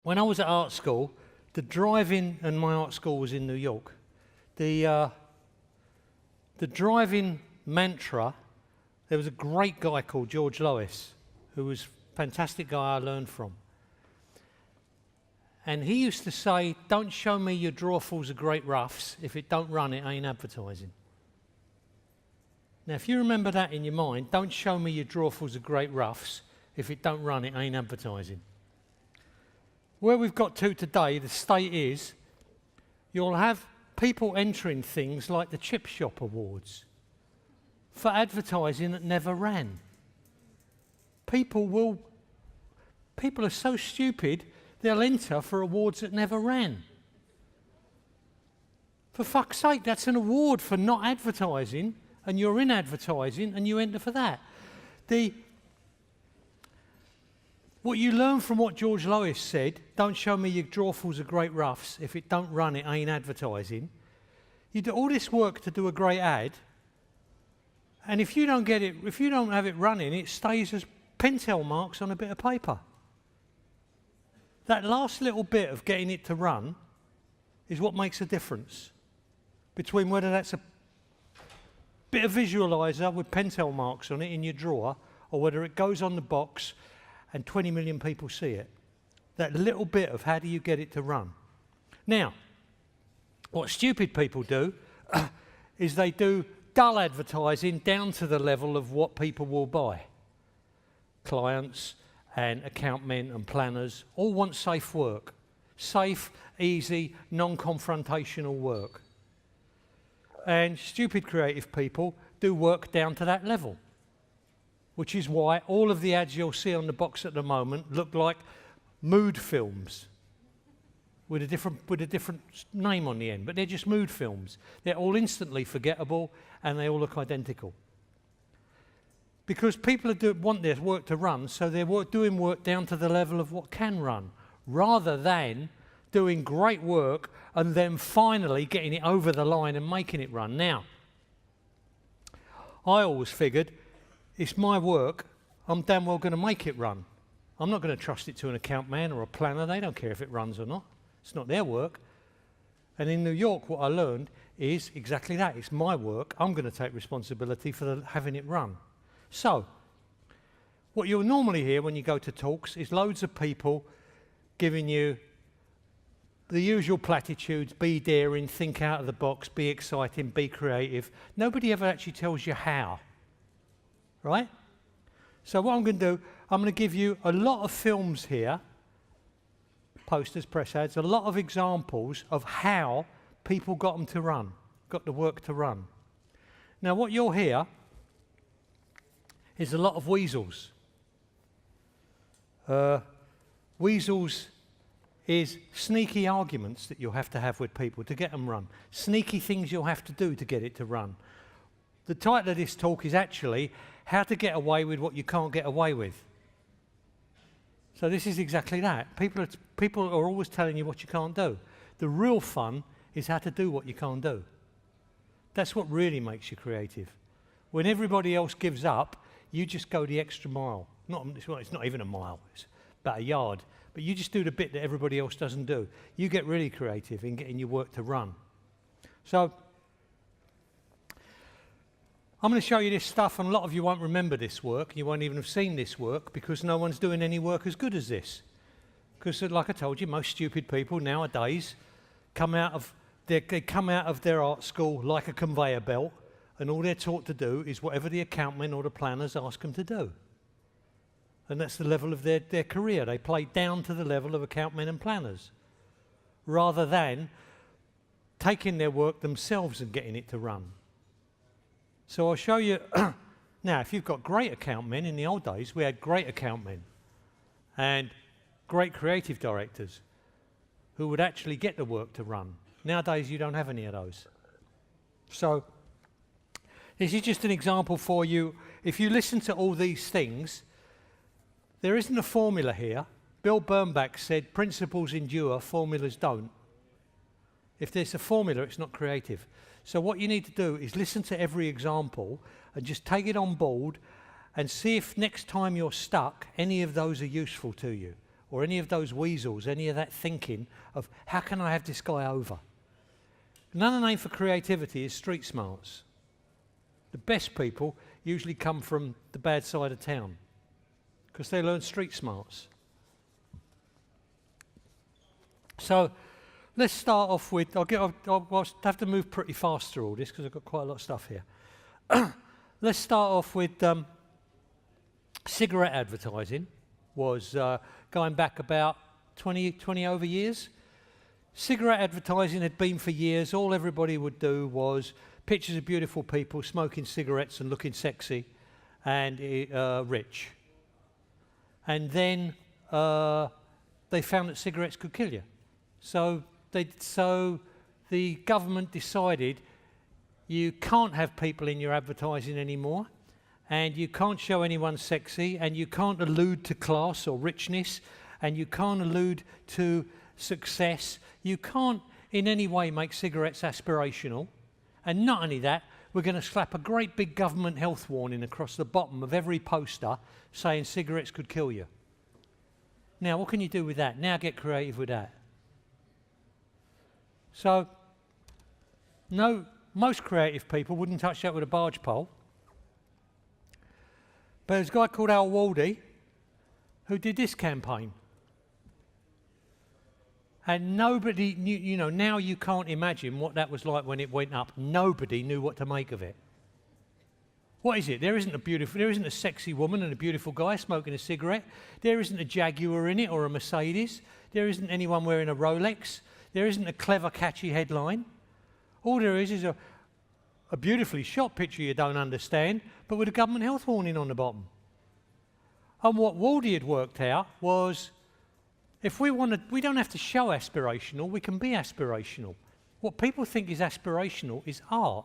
When I was at art school, the drive-in, and my art school was in New York, the drive-in mantra, there was a great guy called George Lois, who was a fantastic guy I learned from. And he used to say, don't show me your drawfuls of great roughs. If it don't run, it ain't advertising. Now, if you remember that in your mind, don't show me your drawfuls of great roughs. If it don't run, it ain't advertising. Where we've got to today, the state is, you'll have people entering things like the Chip Shop Awards for advertising that never ran. People are so stupid, they'll enter for awards that never ran. For fuck's sake, that's an award for not advertising, and you're in advertising, and you enter for that. What you learn from what George Lois said, don't show me your drawfuls of great roughs. If it don't run, it ain't advertising. You do all this work to do a great ad, and if you don't get it, if you don't have it running, it stays as pentel marks on a bit of paper. That last little bit of getting it to run is what makes a difference between whether that's a bit of visualizer with pentel marks on it in your drawer, or whether it goes on the box and 20 million people see it. That little bit of how do you get it to run. Now, what stupid people do is they do dull advertising down to the level of what people will buy. Clients and account men and planners all want safe work. Safe, easy, non-confrontational work. And stupid creative people do work down to that level, which is why all of the ads you'll see on the box at the moment look like mood films with a different name on the end, but they're just mood films. They're all instantly forgettable, and they all look identical. Because people want their work to run, so they're doing work down to the level of what can run, rather than doing great work and then finally getting it over the line and making it run. Now, I always figured, it's my work, I'm damn well going to make it run. I'm not going to trust it to an account man or a planner. They don't care if it runs or not. It's not their work. And in New York, what I learned is exactly that. It's my work. I'm going to take responsibility for having it run. So, what you'll normally hear when you go to talks is loads of people giving you the usual platitudes: be daring, think out of the box, be exciting, be creative. Nobody ever actually tells you how. Right? So what I'm going to do, I'm going to give you a lot of films here, posters, press ads, a lot of examples of how people got them to run, got the work to run. Now what you'll hear is a lot of weasels. Weasels is sneaky arguments that you'll have to have with people to get them run. Sneaky things you'll have to do to get it to run. The title of this talk is actually how to get away with what you can't get away with. So this is exactly that. People are always telling you what you can't do. The real fun is how to do what you can't do. That's what really makes you creative. When everybody else gives up, you just go the extra mile. It's not even a mile, it's about a yard. But you just do the bit that everybody else doesn't do. You get really creative in getting your work to run. So I'm going to show you this stuff, and a lot of you won't remember this work. You won't even have seen this work because no one's doing any work as good as this. Because, like I told you, most stupid people nowadays come out of their art school like a conveyor belt, and all they're taught to do is whatever the accountmen or the planners ask them to do. And that's the level of their career. They play down to the level of accountmen and planners, rather than taking their work themselves and getting it to run. So I'll show you, now if you've got great account men, in the old days we had great account men and great creative directors who would actually get the work to run. Nowadays you don't have any of those. So this is just an example for you. If you listen to all these things, there isn't a formula here. Bill Bernbach said principles endure, formulas don't. If there's a formula, it's not creative. So what you need to do is listen to every example and just take it on board and see if next time you're stuck, any of those are useful to you. or any of those weasels, any of that thinking of how can I have this guy over? Another name for creativity is street smarts. The best people usually come from the bad side of town because they learn street smarts. So let's start off with, I'll have to move pretty fast through all this because I've got quite a lot of stuff here. Let's start off with cigarette advertising. Was going back about 20 over years. Cigarette advertising had been for years. All everybody would do was pictures of beautiful people smoking cigarettes and looking sexy and rich. And then they found that cigarettes could kill you. So the government decided you can't have people in your advertising anymore, and you can't show anyone sexy, and you can't allude to class or richness, and you can't allude to success. You can't in any way make cigarettes aspirational. And not only that, we're going to slap a great big government health warning across the bottom of every poster saying cigarettes could kill you. Now, what can you do with that? Now get creative with that. So, no, most creative people wouldn't touch that with a barge pole. But there's a guy called Al Waldy who did this campaign. And nobody knew, now you can't imagine what that was like when it went up. Nobody knew what to make of it. What is it? There isn't a sexy woman and a beautiful guy smoking a cigarette. There isn't a Jaguar in it or a Mercedes. There isn't anyone wearing a Rolex. There isn't a clever, catchy headline. All there is a beautifully shot picture you don't understand, but with a government health warning on the bottom. And what Waldy had worked out was, if we don't have to show aspirational, we can be aspirational. What people think is aspirational is art.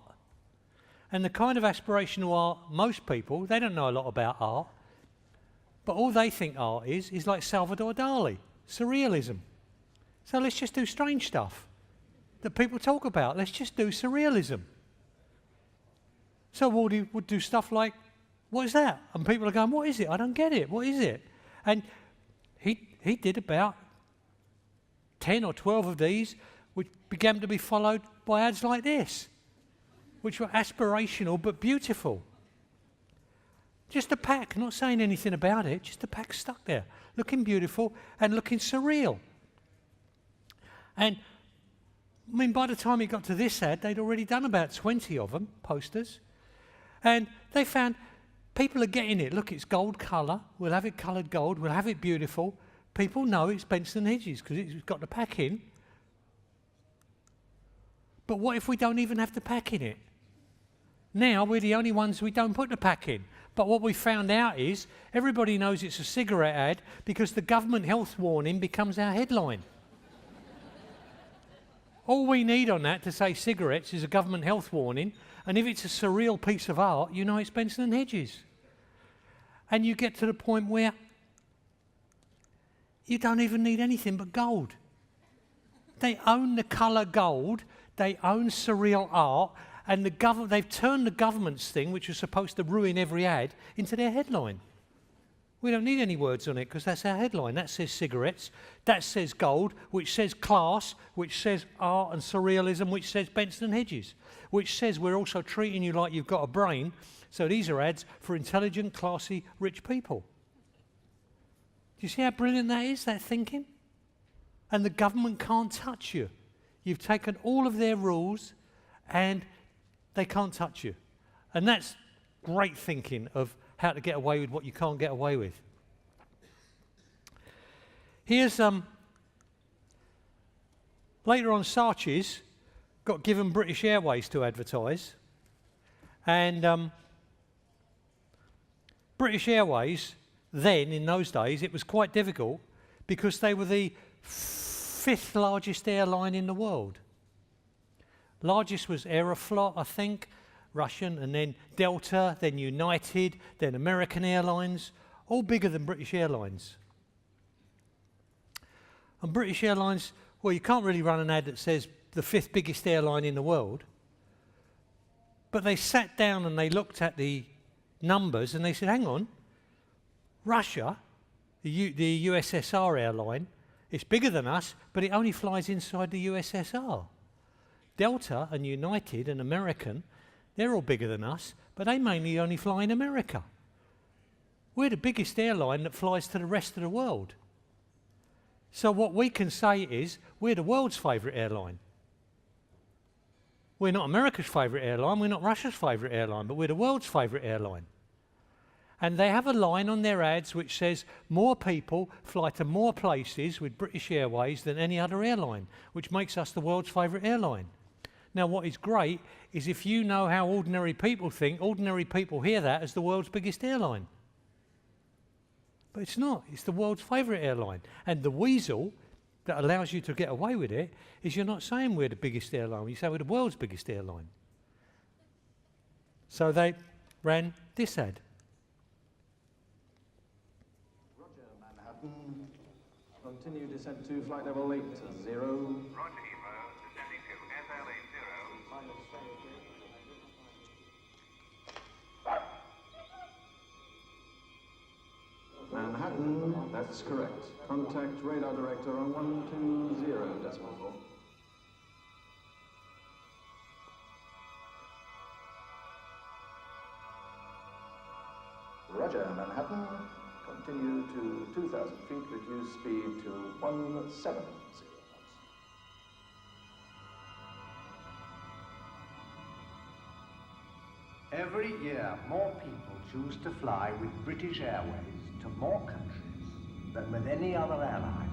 And the kind of aspirational art, most people, they don't know a lot about art, but all they think art is like Salvador Dali, Surrealism. So let's just do strange stuff that people talk about. Let's just do Surrealism. So Waldy would do stuff like, what is that? And people are going, what is it? I don't get it. What is it? And he did about 10 or 12 of these, which began to be followed by ads like this, which were aspirational but beautiful. Just a pack, not saying anything about it, just a pack stuck there, looking beautiful and looking surreal. And I mean, by the time he got to this ad, they'd already done about 20 of them, posters. And they found people are getting it. Look, it's gold colour. We'll have it coloured gold. We'll have it beautiful. People know it's Benson & Hedges because it's got the pack in. But what if we don't even have the pack in it? Now we're the only ones we don't put the pack in. But what we found out is everybody knows it's a cigarette ad because the government health warning becomes our headline. All we need on that to say cigarettes is a government health warning, and if it's a surreal piece of art, you know it's Benson & Hedges. And you get to the point where you don't even need anything but gold. They own the colour gold, they own surreal art, and they've turned the government's thing, which was supposed to ruin every ad, into their headline. We don't need any words on it because that's our headline. That says cigarettes, that says gold, which says class, which says art and surrealism, which says Benson & Hedges, which says we're also treating you like you've got a brain. So these are ads for intelligent, classy, rich people. Do you see how brilliant that is, that thinking? And the government can't touch you. You've taken all of their rules and they can't touch you. And that's great thinking of how to get away with what you can't get away with. Here's later on, Saatchi's got given British Airways to advertise, and British Airways then, in those days, it was quite difficult because they were the 5th largest airline in the world. Largest was Aeroflot, I think, Russian, and then Delta, then United, then American Airlines, all bigger than British Airlines. And British Airlines, well, you can't really run an ad that says the 5th biggest airline in the world, but they sat down and they looked at the numbers and they said, hang on, Russia the USSR airline. It's bigger than us, but it only flies inside the USSR. Delta and United and American, they're all bigger than us, but they mainly only fly in America. We're the biggest airline that flies to the rest of the world. So what we can say is, we're the world's favourite airline. We're not America's favourite airline, we're not Russia's favourite airline, but we're the world's favourite airline. And they have a line on their ads which says, more people fly to more places with British Airways than any other airline, which makes us the world's favourite airline. Now what is great is if you know how ordinary people think, ordinary people hear that as the world's biggest airline. But it's not, it's the world's favourite airline. And the weasel that allows you to get away with it is you're not saying we're the biggest airline, you say we're the world's biggest airline. So they ran this ad. Roger, Manhattan. Continue descent to flight level 80. Roger, Evo, descending to SL80. Manhattan, that's correct. Contact radar director on 120.4. Roger, Manhattan. Continue to 2,000 feet, reduce speed to 170 knots. Every year, more people choose to fly with British Airways to more countries than with any other airline.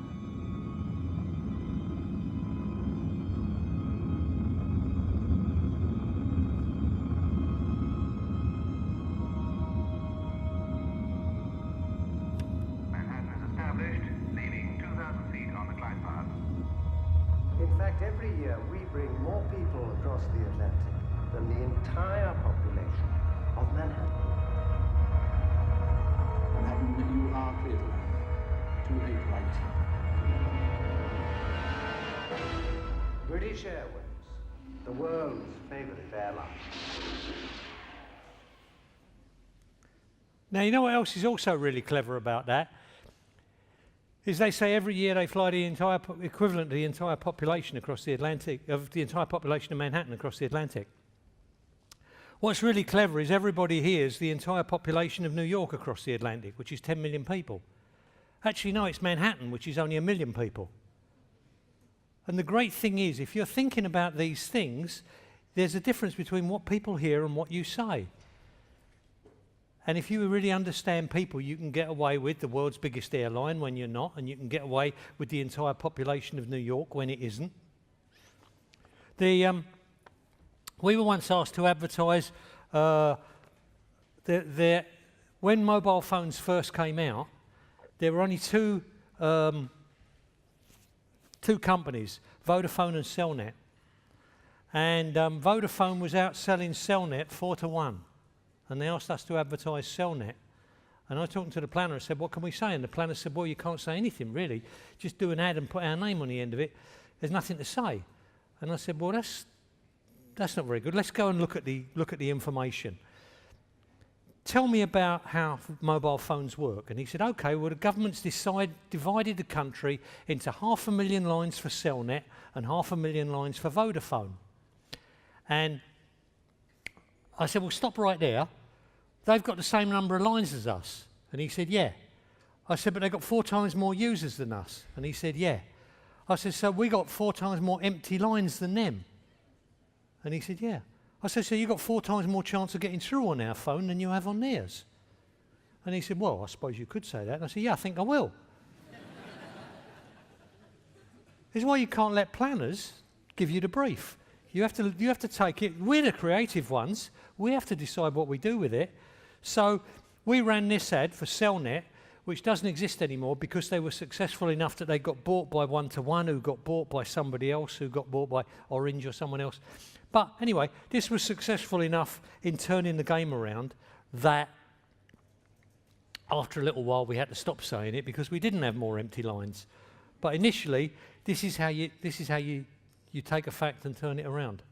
Manhattan is established, leaving 2,000 feet on the glide path. In fact, every year we bring more people across the Atlantic than the entire population of Manhattan. Manhattan, you are clear to land. 28 right. British Airways, the world's favourite airline. Now, you know what else is also really clever about that? Is they say every year they fly the entire, equivalent to the entire population across the Atlantic, of the entire population of Manhattan across the Atlantic. What's really clever is everybody hears the entire population of New York across the Atlantic, which is 10 million people. Actually, no, it's Manhattan, which is only 1 million people. And the great thing is, if you're thinking about these things, there's a difference between what people hear and what you say. And if you really understand people, you can get away with the world's biggest airline when you're not, and you can get away with the entire population of New York when it isn't. We were once asked to advertise when mobile phones first came out, there were only two companies, Vodafone and Cellnet. And Vodafone was outselling Cellnet 4-1. And they asked us to advertise Cellnet. And I talked to the planner and said, what can we say? And the planner said, well, you can't say anything really. Just do an ad and put our name on the end of it. There's nothing to say. And I said, well, that's not very good. Let's go and look at the information. Tell me about how mobile phones work. And he said, okay, well, the government's divided the country into 500,000 lines for Cellnet and 500,000 lines for Vodafone. And I said, well, stop right there. They've got the same number of lines as us. And he said, yeah. I said, but they've got 4 times more users than us. And he said, yeah. I said, so we got 4 times more empty lines than them. And he said, yeah. I said, so you've got 4 times more chance of getting through on our phone than you have on theirs. And he said, well, I suppose you could say that. And I said, yeah, I think I will. This is why you can't let planners give you the brief. You have to take it. We're the creative ones. We have to decide what we do with it. So we ran this ad for Cellnet, which doesn't exist anymore because they were successful enough that they got bought by 1-1, who got bought by somebody else, who got bought by Orange or someone else. But anyway, this was successful enough in turning the game around that after a little while we had to stop saying it because we didn't have more empty lines. But initially, this is how you take a fact and turn it around.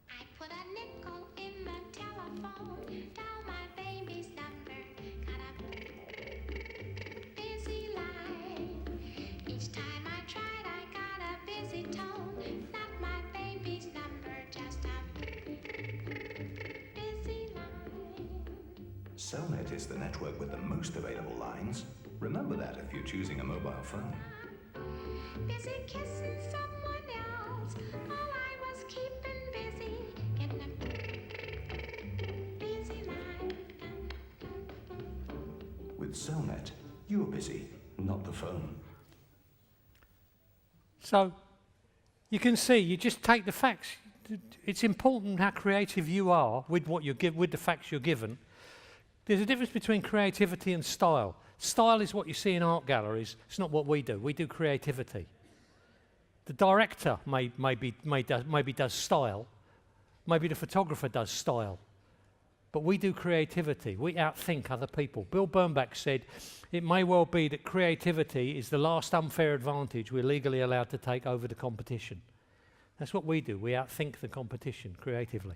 I put a nickel in the telephone, tell my baby's number, got a Cellnet is the network with the most available lines. Remember that if you're choosing a mobile phone. Busy kissing someone else while I was keeping busy getting a busy life. With Cellnet, you're busy, not the phone. So you can see, you just take the facts. It's important how creative you are with what you give, with the facts you're given. There's a difference between creativity and style. Style is what you see in art galleries. It's not what we do. We do creativity. The director maybe does style. Maybe the photographer does style. But we do creativity. We outthink other people. Bill Bernbach said, it may well be that creativity is the last unfair advantage we're legally allowed to take over the competition. That's what we do. We outthink the competition creatively.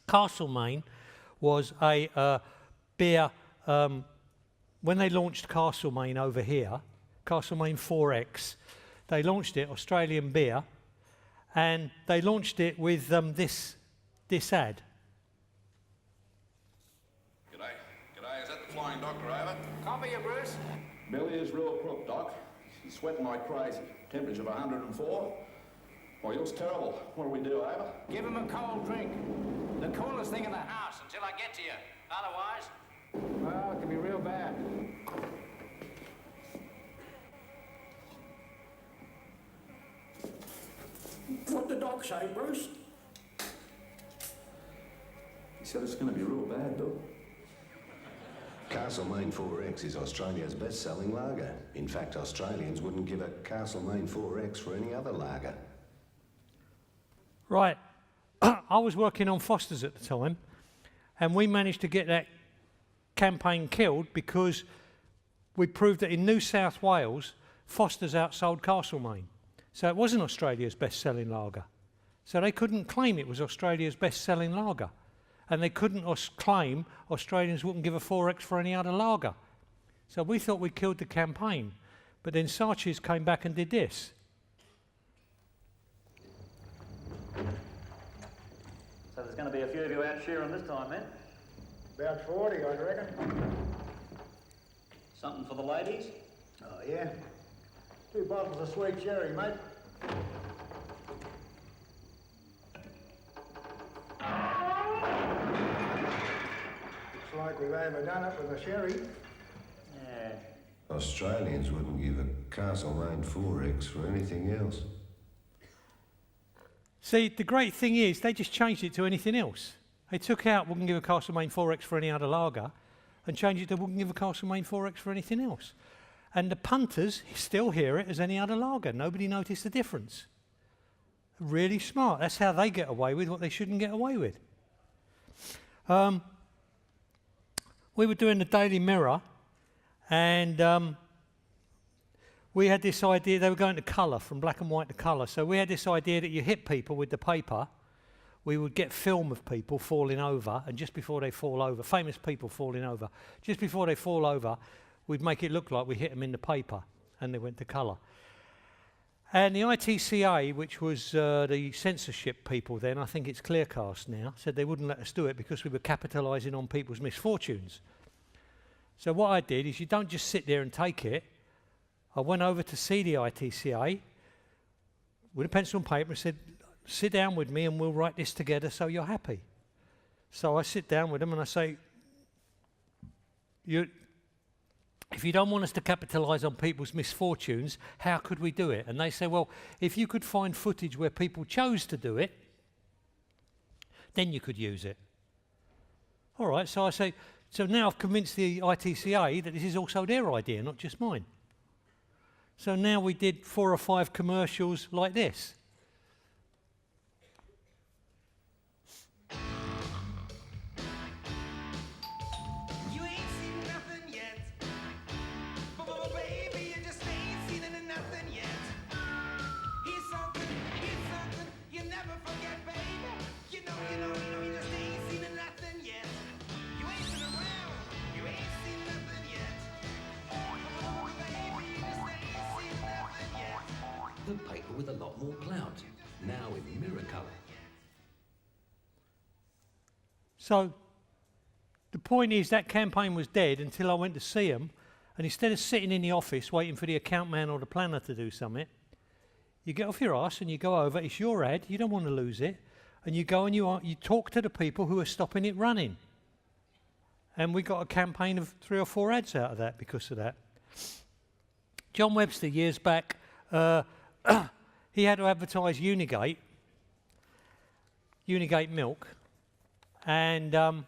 Castlemaine was a beer, when they launched Castlemaine over here, Castlemaine 4X, they launched it, Australian beer, and they launched it with this ad. G'day. Is that the Flying Doctor over? Copy you, Bruce. Billy is real crook, Doc. He's sweating like crazy. Temperature of 104. Well, he looks terrible. What do we do, over? Give him a cold drink. The coolest thing in the house until I get to you. Otherwise, well, it can be real bad. What did Doc say, Bruce? He said it's going to be real bad, though. Castlemaine 4X is Australia's best-selling lager. In fact, Australians wouldn't give a Castlemaine 4X for any other lager. Right. I was working on Foster's at the time, and we managed to get that campaign killed because we proved that in New South Wales, Foster's outsold Castlemaine. So it wasn't Australia's best-selling lager. So they couldn't claim it was Australia's best-selling lager. And they couldn't claim Australians wouldn't give a 4X for any other lager. So we thought we killed the campaign. But then Saatchi's came back and did this. So there's going to be a few of you out shearing this time, then? About 40, I reckon. Something for the ladies? Oh, yeah. 2 bottles of sweet cherry, mate. Looks like we've overdone it with the sherry. Yeah. Australians wouldn't give a Castlemaine 4X for anything else. See, the great thing is they just changed it to anything else. They took out wouldn't give a Castlemaine 4X for any other lager and changed it to wouldn't give a Castlemaine 4X for anything else. And the punters still hear it as any other lager. Nobody noticed the difference. Really smart. That's how they get away with what they shouldn't get away with. We were doing the Daily Mirror, and we had this idea. They were going to colour, from black and white to colour. So we had this idea that you hit people with the paper, we would get film of people falling over, and just before they fall over, famous people falling over, just before they fall over, we'd make it look like we hit them in the paper, and they went to colour. And the ITCA, which was the censorship people then, I think it's Clearcast now, said they wouldn't let us do it because we were capitalising on people's misfortunes. So what I did is you don't just sit there and take it. I went over to see the ITCA with a pencil and paper and said, sit down with me and we'll write this together so you're happy. So I sit down with them and I say, if you don't want us to capitalise on people's misfortunes, how could we do it? And they say, well, if you could find footage where people chose to do it, then you could use it. All right, so I say, so now I've convinced the ITCA that this is also their idea, not just mine. So now we did 4 or 5 commercials like this. The paper with a lot more clout, now in mirror colour. So the point is that campaign was dead until I went to see them, and instead of sitting in the office waiting for the account man or the planner to do something, you get off your arse and you go over, it's your ad, you don't want to lose it, and you go and you talk to the people who are stopping it running. And we got a campaign of 3 or 4 ads out of that because of that. John Webster, years back, he had to advertise Unigate milk, and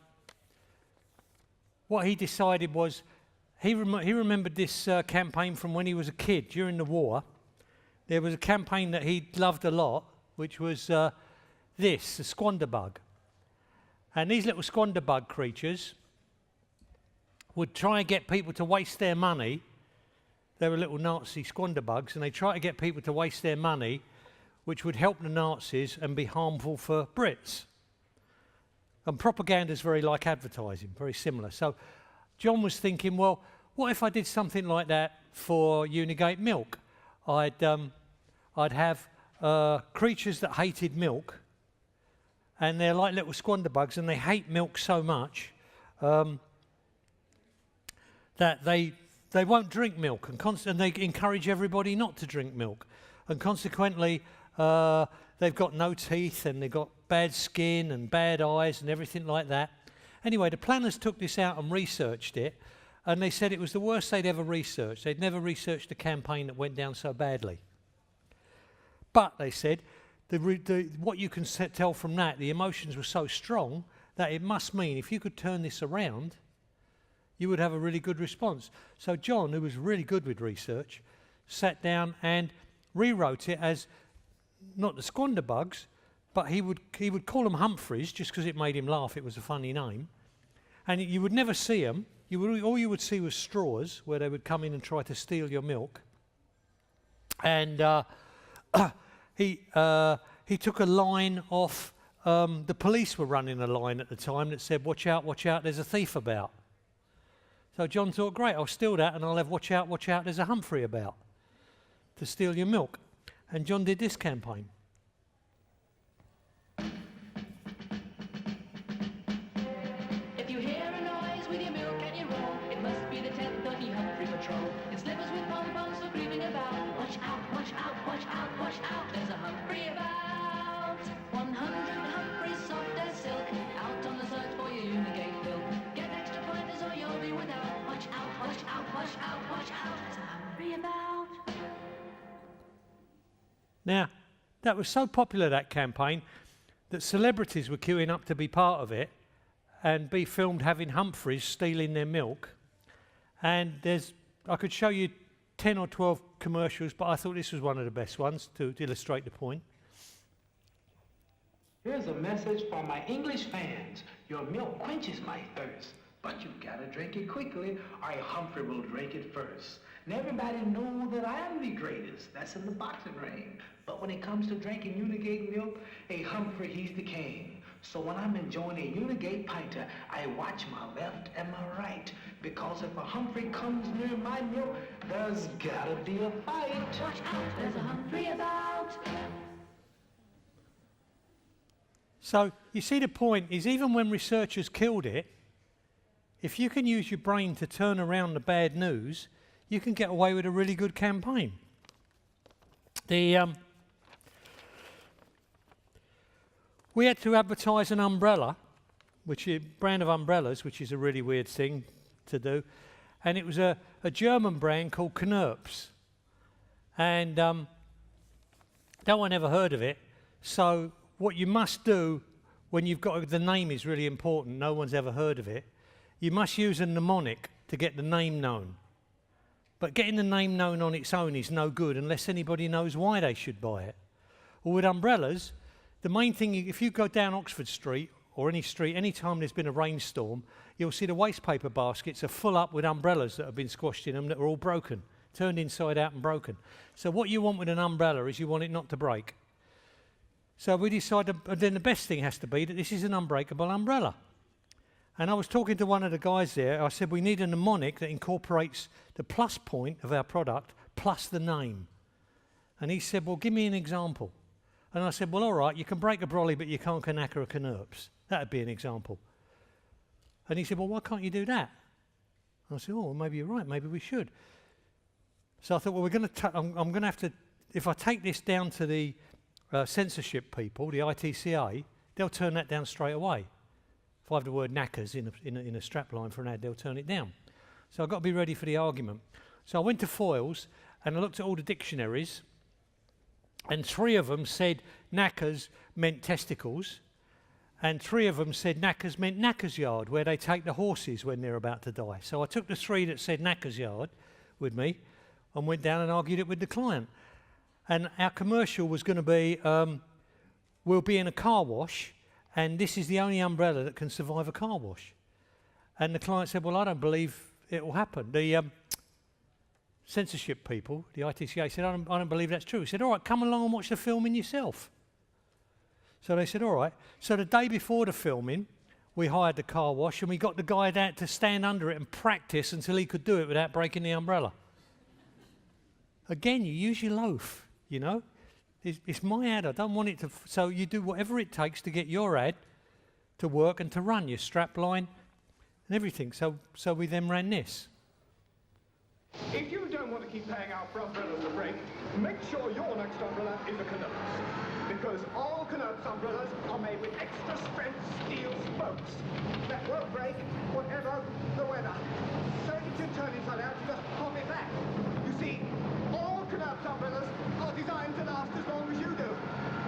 what he decided was, he remembered this campaign from when he was a kid during the war. There was a campaign that he loved a lot, which was the squanderbug. And these little squanderbug creatures would try and get people to waste their money. They were little Nazi squanderbugs, and they try to get people to waste their money, which would help the Nazis and be harmful for Brits. And propaganda is very like advertising, very similar. So John was thinking, well, what if I did something like that for Unigate milk? I'd have creatures that hated milk, and they're like little squanderbugs, and they hate milk so much that they won't drink milk, and they encourage everybody not to drink milk. And consequently, they've got no teeth, and they've got bad skin and bad eyes and everything like that. Anyway, the planners took this out and researched it, and they said it was the worst they'd ever researched. They'd never researched a campaign that went down so badly. But, they said, what you can tell from that, the emotions were so strong that it must mean if you could turn this around, you would have a really good response. So John, who was really good with research, sat down and rewrote it as not the squanderbugs, but he would call them Humphreys just because it made him laugh. It was a funny name. And you would never see them. All you would see was straws where they would come in and try to steal your milk. And he took a line off, the police were running a line at the time that said, watch out, there's a thief about. So John thought, great, I'll steal that and I'll have watch out, there's a Humphrey about to steal your milk. And John did this campaign. If you hear a noise with your milk and your roll, it must be the 10:30 Humphrey Patrol. It's slippers with pom-poms for creeping about. Watch out, there's a Humphrey about. 100 Humphreys soft as silk, out on the search for your Unigate milk. Get extra finders or you'll be without. Watch out, there's a Humphrey about. Now, that was so popular, that campaign, that celebrities were queuing up to be part of it and be filmed having Humphreys stealing their milk. And I could show you 10 or 12 commercials, but I thought this was one of the best ones to illustrate the point. Here's a message for my English fans. Your milk quenches my thirst, but you've got to drink it quickly or a Humphrey will drink it first. And everybody knows that I am the greatest. That's in the boxing ring. But when it comes to drinking Unigate milk, a Humphrey, he's the king. So when I'm enjoying a Unigate pinter, I watch my left and my right. Because if a Humphrey comes near my milk, there's gotta be a fight. Watch out, there's a Humphrey about. So you see, the point is, even when researchers killed it, if you can use your brain to turn around the bad news, you can get away with a really good campaign. We had to advertise an umbrella, which is a brand of umbrellas, which is a really weird thing to do. And it was a German brand called Knirps. And no one ever heard of it. So what you must do when you've got, the name is really important, no one's ever heard of it, you must use a mnemonic to get the name known. But getting the name known on its own is no good unless anybody knows why they should buy it. Or with umbrellas, the main thing, if you go down Oxford Street or any street, any time there's been a rainstorm, you'll see the waste paper baskets are full up with umbrellas that have been squashed in them that are all broken, turned inside out and broken. So what you want with an umbrella is you want it not to break. So we decided, then the best thing has to be that this is an unbreakable umbrella. And I was talking to one of the guys there, I said we need a mnemonic that incorporates the plus point of our product plus the name. And he said, well, give me an example. And I said, well, all right, you can break a brolly, but you can't knacker a Knirps. That would be an example. And he said, well, why can't you do that? I said, oh, well, maybe you're right, maybe we should. So I thought, well, I'm going to have to, if I take this down to the censorship people, the ITCA, they'll turn that down straight away. If I have the word knackers in a strapline for an ad, they'll turn it down. So I've got to be ready for the argument. So I went to Foyles and I looked at all the dictionaries, and 3 of them said knackers meant testicles, and 3 of them said knackers meant knackers yard, where they take the horses when they're about to die. So I took the 3 that said knackers yard with me and went down and argued it with the client. And our commercial was going to be, we'll be in a car wash, and this is the only umbrella that can survive a car wash. And the client said, well, I don't believe it will happen. The censorship people, the ITCA, said, I don't believe that's true. He said, all right, come along and watch the filming yourself. So they said, all right. So the day before the filming, we hired the car wash, and we got the guy there to stand under it and practice until he could do it without breaking the umbrella. Again, you use your loaf, you know. It's my ad, I don't want it to... So you do whatever it takes to get your ad to work and to run, your strap line and everything. So we then ran this. If you don't want to keep paying out for umbrellas to break, make sure your next umbrella is a Knaps. Because all Knaps umbrellas are made with extra strength steel spokes that won't break whatever the weather. So if you turn inside out, you just pop it back. You see, all Knaps umbrellas are designed to last as long as you do.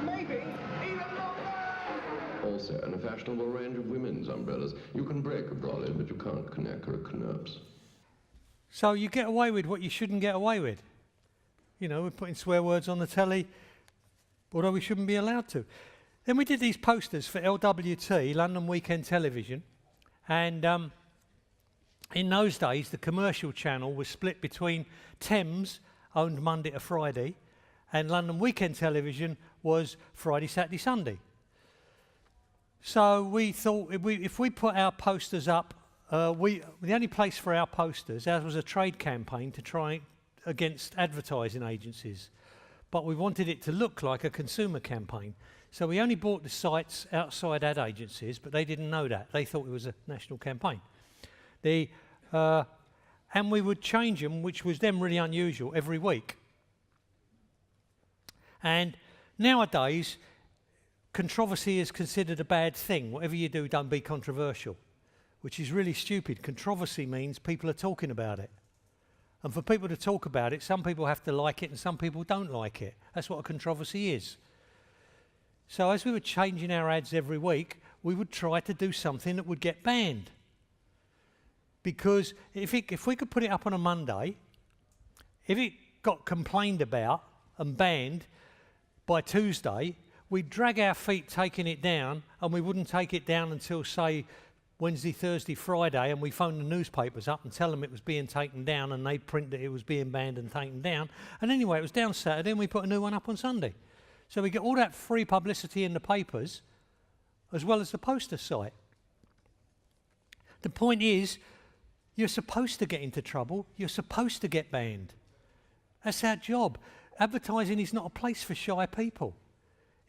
Maybe even longer! Also, in a fashionable range of women's umbrellas, you can break a brolly, but you can't connect a Knaps. So you get away with what you shouldn't get away with. You know, we're putting swear words on the telly, although we shouldn't be allowed to. Then we did these posters for LWT, London Weekend Television, and in those days the commercial channel was split between Thames, owned Monday to Friday, and London Weekend Television was Friday, Saturday, Sunday. So we thought if we put our posters up, the only place for our posters, ours was a trade campaign to try against advertising agencies, but we wanted it to look like a consumer campaign. So we only bought the sites outside ad agencies, but they didn't know that. They thought it was a national campaign. And we would change them, which was then really unusual, every week. And nowadays, controversy is considered a bad thing. Whatever you do, don't be controversial, which is really stupid. Controversy means people are talking about it. And for people to talk about it, some people have to like it and some people don't like it. That's what a controversy is. So as we were changing our ads every week, we would try to do something that would get banned. Because if we could put it up on a Monday, if it got complained about and banned by Tuesday, we'd drag our feet taking it down, and we wouldn't take it down until, say, Wednesday, Thursday, Friday, and we phoned the newspapers up and tell them it was being taken down, and they'd print that it was being banned and taken down. And anyway, it was down Saturday, and we put a new one up on Sunday. So we get all that free publicity in the papers, as well as the poster site. The point is, you're supposed to get into trouble. You're supposed to get banned. That's our job. Advertising is not a place for shy people.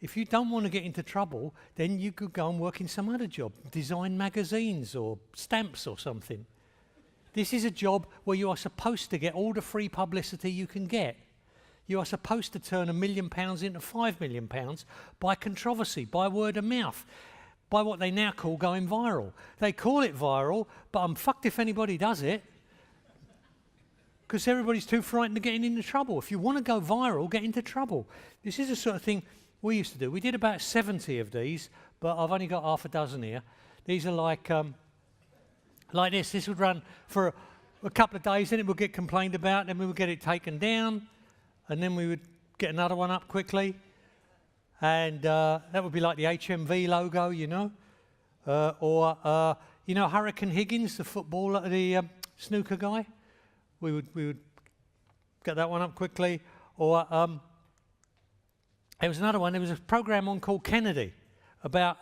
If you don't want to get into trouble, then you could go and work in some other job, design magazines or stamps or something. This is a job where you are supposed to get all the free publicity you can get. You are supposed to turn £1 million into £5 million by controversy, by word of mouth, by what they now call going viral. They call it viral, but I'm fucked if anybody does it, because everybody's too frightened of getting into trouble. If you want to go viral, get into trouble. This is the sort of thing we used to do. We did about 70 of these, but I've only got half a dozen here. These are like this. This would run for a couple of days, then it would get complained about, then we would get it taken down, and then we would get another one up quickly. And that would be like the HMV logo, you know. Or you know Hurricane Higgins, the footballer, the snooker guy? We would get that one up quickly. Or there was another one. There was a program on called Kennedy about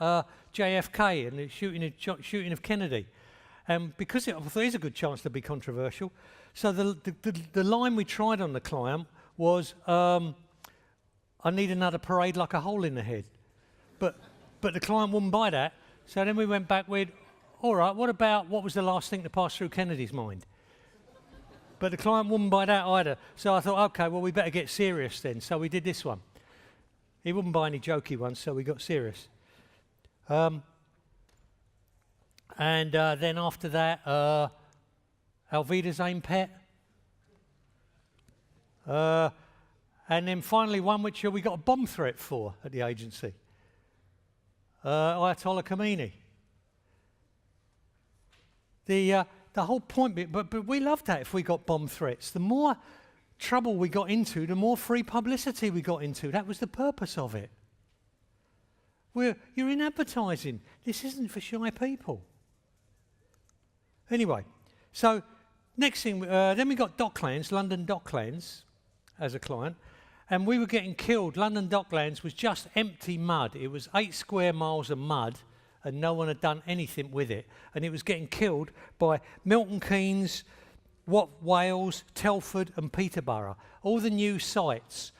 JFK and the shooting of Kennedy. And because there is a good chance to be controversial, so the line we tried on the client was, I need another parade like a hole in the head. But the client wouldn't buy that. So then we went back with, all right, what was the last thing to pass through Kennedy's mind? But the client wouldn't buy that either. So I thought, okay, well, we better get serious then. So we did this one. He wouldn't buy any jokey ones, so we got serious. And then after that, Alvida's AIM pet. And then finally one which we got a bomb threat for at the agency. Ayatollah Khomeini. The whole point, but we loved that if we got bomb threats. The more trouble we got into, the more free publicity we got into. That was the purpose of it. You're in advertising. This isn't for shy people. Anyway, so next thing, then we got Docklands, London Docklands, as a client, and we were getting killed. London Docklands was just empty mud. It was 8 square miles of mud, and no one had done anything with it. And it was getting killed by Milton Keynes, Wales, Telford and Peterborough, all the new sites.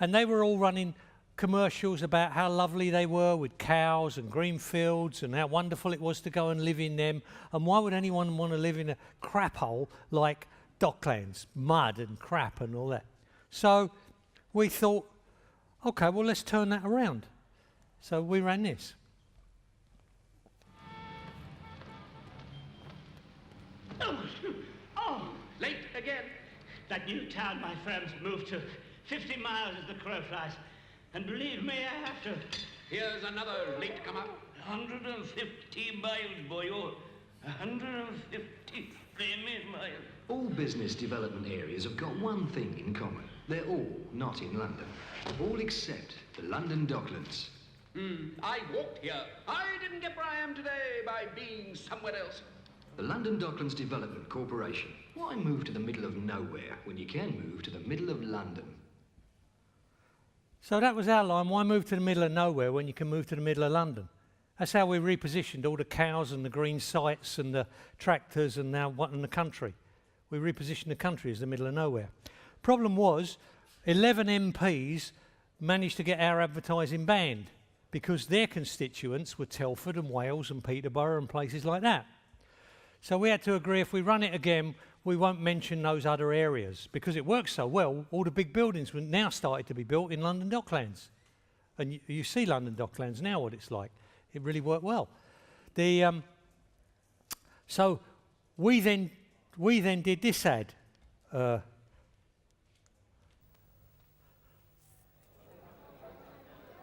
And they were all running commercials about how lovely they were with cows and green fields and how wonderful it was to go and live in them. And why would anyone want to live in a crap hole like Docklands, mud and crap and all that? So we thought, okay, well, let's turn that around. So we ran this. Oh, late again. That new town my friends moved to, 50 miles as the crow flies. And believe me, I have to. Here's another late comer. 150 miles, boy. Oh, 150 famous miles. All business development areas have got one thing in common. They're all not in London. All except the London Docklands. I walked here. I didn't get where I am today by being somewhere else. The London Docklands Development Corporation. Why move to the middle of nowhere when you can move to the middle of London? So that was our line. Why move to the middle of nowhere when you can move to the middle of London? That's how we repositioned all the cows and the green sites and the tractors and now what in the country. We repositioned the country as the middle of nowhere. Problem was, 11 MPs managed to get our advertising banned because their constituents were Telford and Wales and Peterborough and places like that. So we had to agree if we run it again, we won't mention those other areas because it works so well. All the big buildings were now started to be built in London Docklands. And you see London Docklands now, what it's like. It really worked well. So we then did this ad.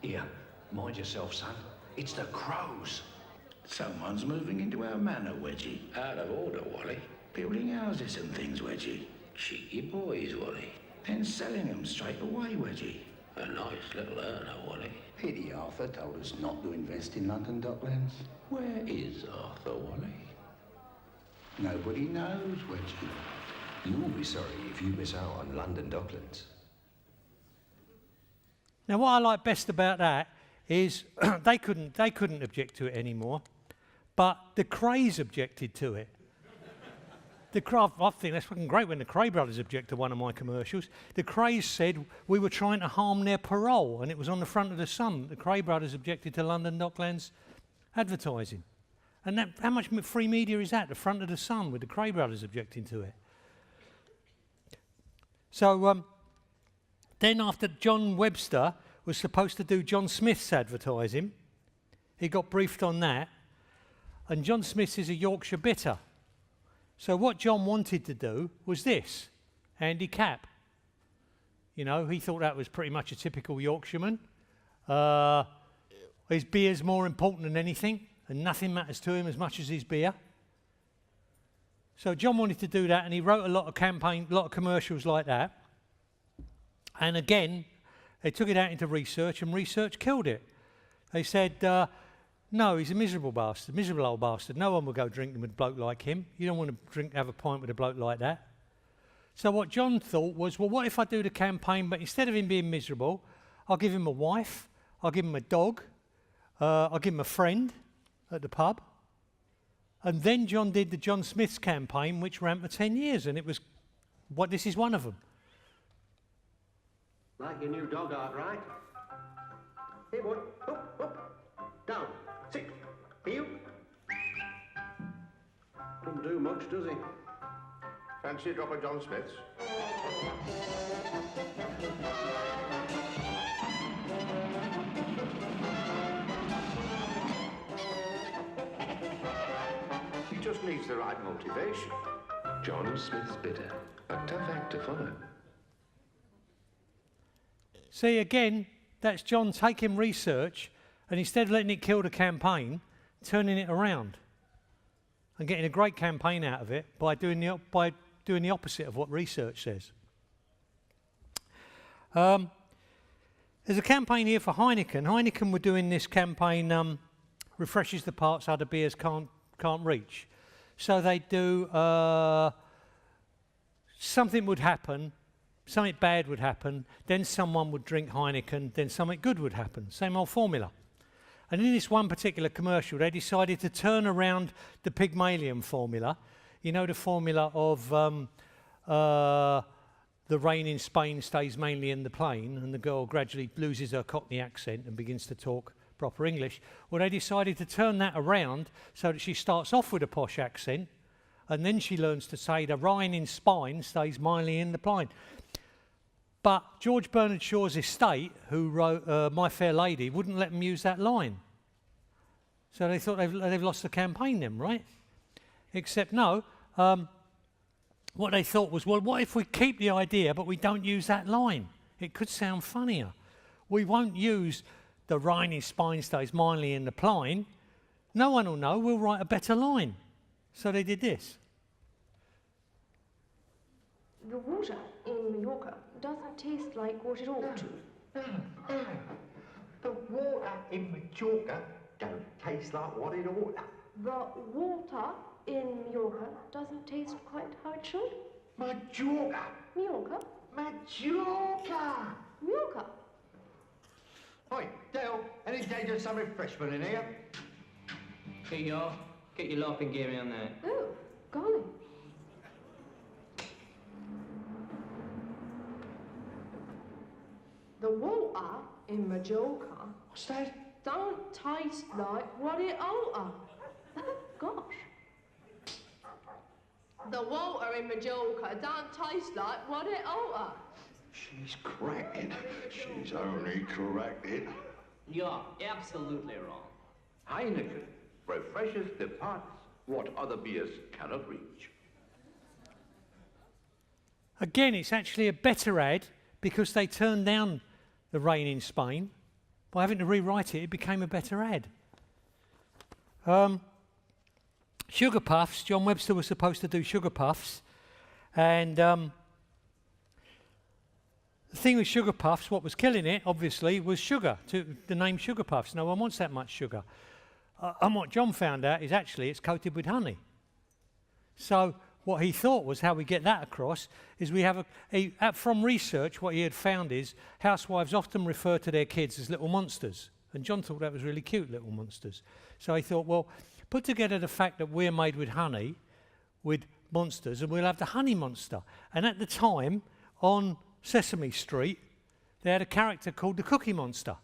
Here, mind yourself, son. It's the crows. Someone's moving into our manor, Wedgie. Out of order, Wally. Building houses and things, Wedgie. Cheeky boys, Wally. Then selling them straight away, Wedgie. A nice little earner, Wally. Pity Arthur told us not to invest in London Docklands. Where is Arthur, Wally? Nobody knows, Wedgie. You will be sorry if you miss out on London Docklands. Now what I like best about that is they couldn't object to it anymore, but the Krays objected to it. I think that's fucking great when the Kray brothers object to one of my commercials. The Krays said we were trying to harm their parole, and it was on the front of the Sun. The Kray brothers objected to London Docklands advertising. And that, how much free media is that? The front of the Sun with the Kray brothers objecting to it. So then after John Webster was supposed to do John Smith's advertising, he got briefed on that, and John Smith's is a Yorkshire bitter. So what John wanted to do was this, Andy Capp. You know, he thought that was pretty much a typical Yorkshireman. His beer's more important than anything, and nothing matters to him as much as his beer. So John wanted to do that, and he wrote a lot of commercials like that. And again, they took it out into research, and research killed it. They said, no, he's a miserable bastard, miserable old bastard. No one will go drinking with a bloke like him. You don't want to have a pint with a bloke like that. So what John thought was, well, what if I do the campaign, but instead of him being miserable, I'll give him a wife, I'll give him a dog, I'll give him a friend at the pub. And then John did the John Smith's campaign, which ran for 10 years, and it was, this is one of them. Like your new dog art, right? Hey, boy. Up, up. Down. 6. Heel. doesn't do much, does he? Fancy a drop of John Smith's? He just needs the right motivation. John Smith's bitter. A tough act to follow. See, again, that's John taking research and instead of letting it kill the campaign, turning it around and getting a great campaign out of it by doing the opposite of what research says. There's a campaign here for Heineken. Heineken were doing this campaign, refreshes the parts other beers can't reach. So they do, something would happen, something bad would happen, then someone would drink Heineken, then something good would happen. Same old formula. And in this one particular commercial, they decided to turn around the Pygmalion formula. You know, the formula of the rain in Spain stays mainly in the plain, and the girl gradually loses her Cockney accent and begins to talk proper English. Well, they decided to turn that around so that she starts off with a posh accent, and then she learns to say the rain in Spain stays mainly in the plain. But George Bernard Shaw's estate, who wrote My Fair Lady, wouldn't let them use that line. So they thought they've lost the campaign then, right? Except no. What they thought was, well, what if we keep the idea but we don't use that line? It could sound funnier. We won't use the rain in Spain stays mainly in the plain. No one will know. We'll write a better line. So they did this. The water in Mallorca doesn't taste like what it ought to. The water in Majorca don't taste like what it ought to. The water in Mallorca doesn't taste quite how it should. Majorca! Mallorca? Majorca! Mallorca. Oi, Dale, any danger of some refreshment in here? Here you are. Get your laughing gear on there. Oh, golly. The water in Majorca don't taste like what it ought to. Gosh. The water in Majorca don't taste like what it ought to. She's cracking. She's only corrected. You're absolutely wrong. Heineken refreshes the parts what other beers cannot reach. Again, it's actually a better ad because they turned down the rain in Spain. By having to rewrite it, it became a better ad. Sugar Puffs, John Webster was supposed to do Sugar Puffs. And the thing with Sugar Puffs, what was killing it, obviously, was sugar, the name Sugar Puffs. No one wants that much sugar. And what John found out is actually it's coated with honey. So what he thought was how we get that across is we have from research, what he had found is housewives often refer to their kids as little monsters. And John thought that was really cute, little monsters. So he thought, well, put together the fact that we're made with honey, with monsters, and we'll have the honey monster. And at the time, on Sesame Street, they had a character called the Cookie Monster.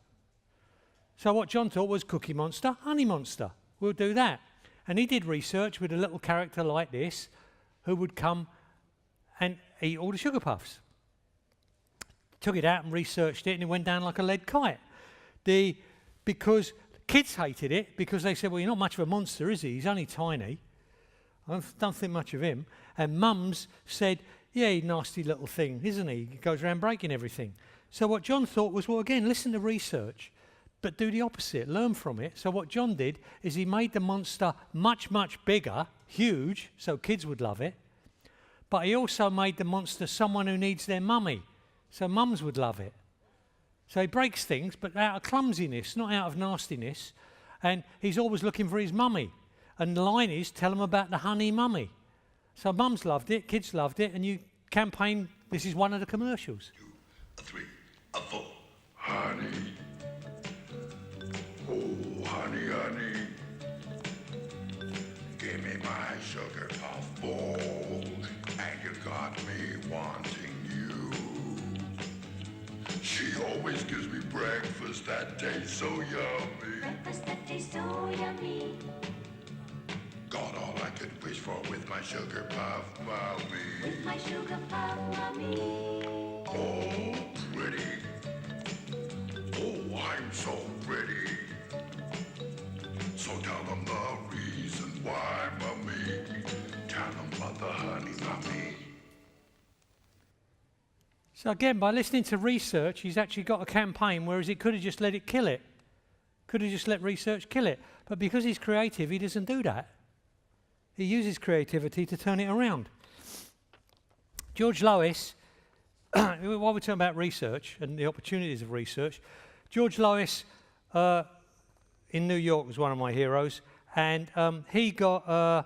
So what John thought was Cookie Monster, Honey Monster. We'll do that. And he did research with a little character like this, who would come and eat all the Sugar Puffs. Took it out and researched it, and it went down like a lead kite. Because kids hated it, because they said, well, you're not much of a monster, is he? He's only tiny. I don't think much of him. And mums said, yeah, he nasty little thing, isn't he? He goes around breaking everything. So what John thought was, well, again, listen to research, but do the opposite, learn from it. So what John did is he made the monster much, much bigger, huge, so kids would love it. But he also made the monster someone who needs their mummy, so mums would love it. So he breaks things, but out of clumsiness, not out of nastiness. And he's always looking for his mummy. And the line is, tell them about the honey mummy. So mums loved it, kids loved it, and you campaign, this is one of the commercials. 2, a 3, a 4. Honey. Oh, honey, honey. Give me my sugar puff bowl. And you got me wanting you. She always gives me breakfast that tastes so yummy. Breakfast that tastes so yummy. Got all I could wish for with my sugar puff mummy. With my sugar puff mummy. Oh, pretty. Oh, I'm so pretty. So tell them the reason why, mummy. Tell them about the honey, mummy. So again, by listening to research, he's actually got a campaign, whereas he could have just let it kill it. Could have just let research kill it. But because he's creative, he doesn't do that. He uses creativity to turn it around. George Lois, while we're talking about research and the opportunities of research, George Lois in New York was one of my heroes, and he got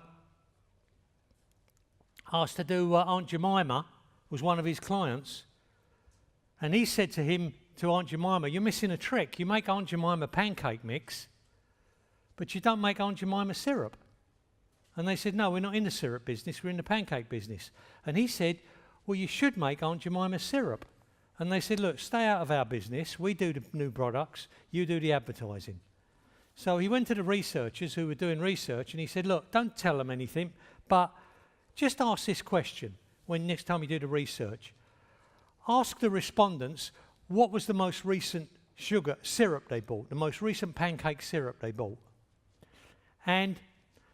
asked to do Aunt Jemima, was one of his clients, and he said to Aunt Jemima, "You're missing a trick. You make Aunt Jemima pancake mix, but you don't make Aunt Jemima syrup." And they said, "No, we're not in the syrup business, we're in the pancake business." And he said, "Well, you should make Aunt Jemima syrup." And they said, "Look, stay out of our business. We do the new products, you do the advertising." So he went to the researchers who were doing research and he said, "Look, don't tell them anything, but just ask this question when next time you do the research. Ask the respondents what was the most recent sugar syrup they bought, the most recent pancake syrup they bought." And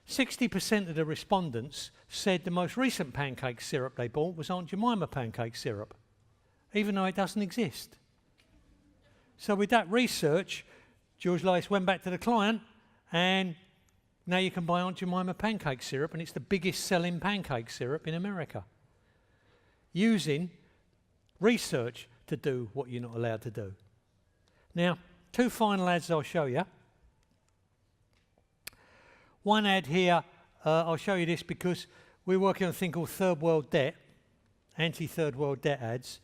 60% of the respondents said the most recent pancake syrup they bought was Aunt Jemima pancake syrup, even though it doesn't exist. So with that research, George Lois went back to the client, and now you can buy Aunt Jemima pancake syrup, and it's the biggest selling pancake syrup in America, using research to do what you're not allowed to do. Now, two final ads I'll show you. One ad here, I'll show you this because we're working on a thing called third world debt, anti-third world debt ads.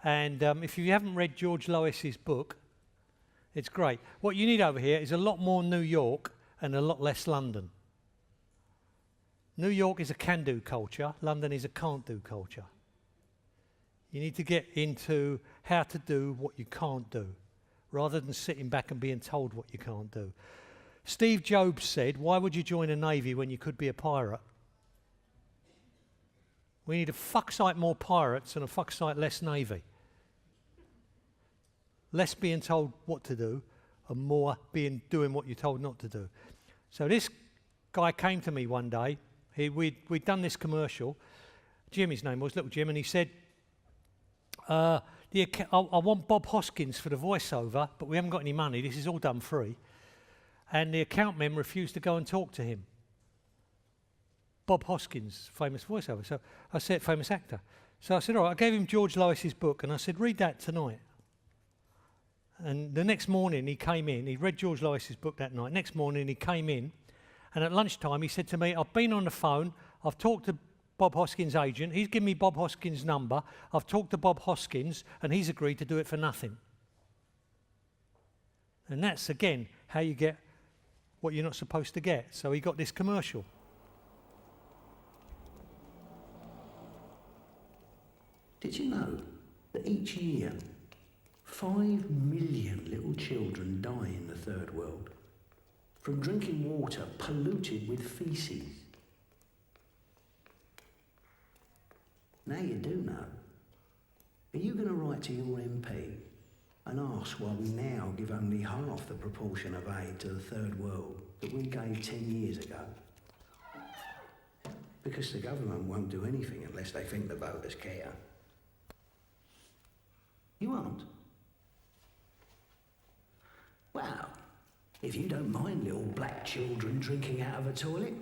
And if you haven't read George Lois's book, it's great. What you need over here is a lot more New York and a lot less London. New York is a can-do culture, London is a can't-do culture. You need to get into how to do what you can't do, rather than sitting back and being told what you can't do. Steve Jobs said, "Why would you join a navy when you could be a pirate?" We need a fuck-sight more pirates and a fuck-sight less navy. Less being told what to do and more doing what you're told not to do. So this guy came to me one day. We'd done this commercial. Jim, his name was, little Jim, and he said, I want Bob Hoskins for the voiceover, but we haven't got any money. This is all done free. And the account men refused to go and talk to him. Bob Hoskins, famous voiceover. So I said, famous actor. So I said, all right, I gave him George Lois's book, and I said, read that tonight. And the next morning he came in, he read George Lois's book that night. Next morning he came in, and at lunchtime he said to me, I've been on the phone, I've talked to Bob Hoskins' agent, he's given me Bob Hoskins' number, I've talked to Bob Hoskins, and he's agreed to do it for nothing. And that's, again, how you get what you're not supposed to get. So he got this commercial. Did you know that each year 5 million little children die in the third world from drinking water polluted with feces? Now you do know. Are you going to write to your MP and ask why we now give only half the proportion of aid to the third world that we gave 10 years ago? Because the government won't do anything unless they think the voters care. You won't? Well, if you don't mind little black children drinking out of a toilet,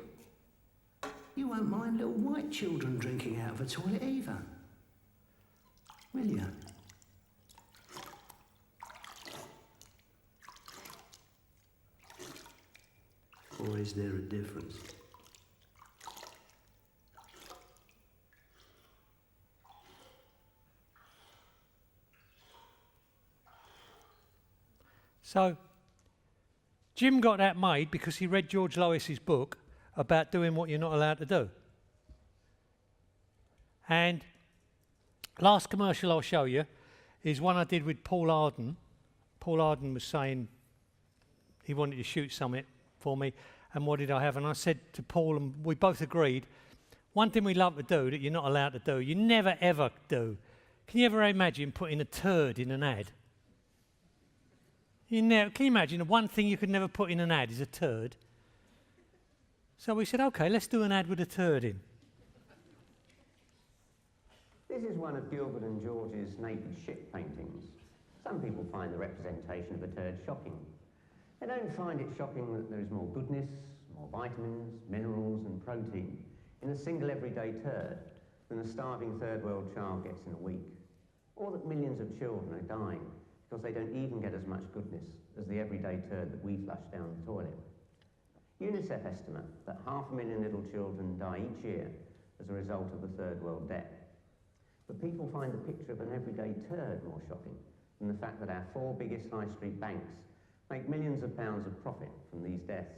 you won't mind little white children drinking out of a toilet either, will you? Or is there a difference? So, Jim got that made because he read George Lois's book about doing what you're not allowed to do. And last commercial I'll show you is one I did with Paul Arden. Paul Arden was saying he wanted to shoot something for me, and what did I have? And I said to Paul, and we both agreed, one thing we love to do that you're not allowed to do, you never ever do. Can you ever imagine putting a turd in an ad? Can you imagine the one thing you could never put in an ad is a turd? So we said, okay, let's do an ad with a turd in. This is one of Gilbert and George's naked ship paintings. Some people find the representation of a turd shocking. They don't find it shocking that there is more goodness, more vitamins, minerals and protein in a single everyday turd than a starving third world child gets in a week. Or that millions of children are dying because they don't even get as much goodness as the everyday turd that we flush down the toilet. UNICEF estimate that 500,000 little children die each year as a result of the third world debt. But people find the picture of an everyday turd more shocking than the fact that our 4 biggest high street banks make millions of pounds of profit from these deaths.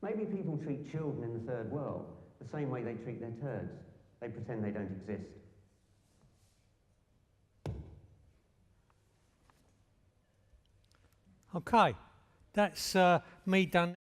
Maybe people treat children in the third world the same way they treat their turds. They pretend they don't exist. Okay, that's me done.